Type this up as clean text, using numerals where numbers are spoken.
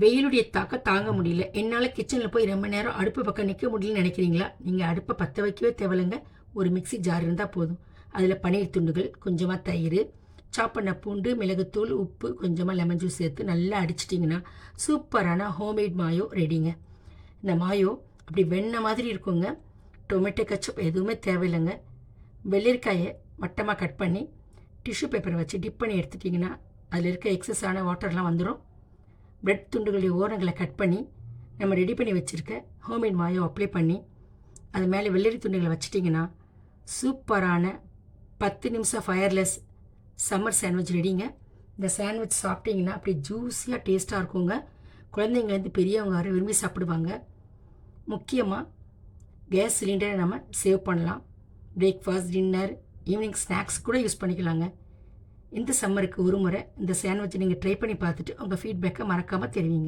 வெயிலுடைய தாக்கம் தாங்க முடியல, என்னால் கிச்சனில் போய் ரொம்ப நேரம் அடுப்பு பக்கம் நிற்க முடியலன்னு நினைக்கிறீங்களா? நீங்கள் அடுப்பை பற்ற வைக்கவே தேவையில்லைங்க. ஒரு மிக்ஸி ஜார் இருந்தால் போதும். அதில் பன்னீர் துண்டுகள், கொஞ்சமாக தயிர், சாப் பண்ண பூண்டு, மிளகுத்தூள், உப்பு, கொஞ்சமாக லெமன் ஜூஸ் சேர்த்து நல்லா அடிச்சிட்டிங்கன்னா சூப்பரான ஹோம்மேட் மாயோ ரெடிங்க. இந்த மாயோ அப்படி வெண்ணெய் மாதிரி இருக்குங்க. டொமேட்டோ கச்சப் எதுவுமே தேவையில்லைங்க. வெள்ளரிக்காயை வட்டமாக கட் பண்ணி டிஷ்யூ பேப்பரை வச்சு டிப் பண்ணி எடுத்துட்டிங்கன்னா அதில் இருக்க எக்ஸஸான வாட்டர்லாம் வந்துடும். பிரெட் துண்டுகளுடைய ஓரங்களை கட் பண்ணி நம்ம ரெடி பண்ணி வச்சுருக்க ஹோம்மேட் மாயோ அப்ளை பண்ணி அது மேலே வெள்ளரி துண்டுகளை வச்சிட்டிங்கன்னா சூப்பரான 10 நிமிஷம் ஃபயர்லெஸ் சம்மர் சாண்ட்விச் ரெடிங்க. இந்த சாண்ட்விச் சாப்பிட்டிங்கன்னா அப்படி ஜூஸியாக டேஸ்ட்டாக இருக்குங்க. குழந்தைங்கலேருந்து பெரியவங்க வர விரும்பி சாப்பிடுவாங்க. முக்கியமாக கேஸ் சிலிண்டரை நம்ம சேவ் பண்ணலாம். பிரேக்ஃபாஸ்ட், டின்னர், ஈவினிங் ஸ்நாக்ஸ் கூட யூஸ் பண்ணிக்கலாங்க. இந்த சம்மருக்கு ஒரு முறை இந்த சாண்ட்விட்சை நீங்கள் ட்ரை பண்ணி பார்த்துட்டு உங்கள் ஃபீட்பேக்கை மறக்காமல் தெரிவிங்க.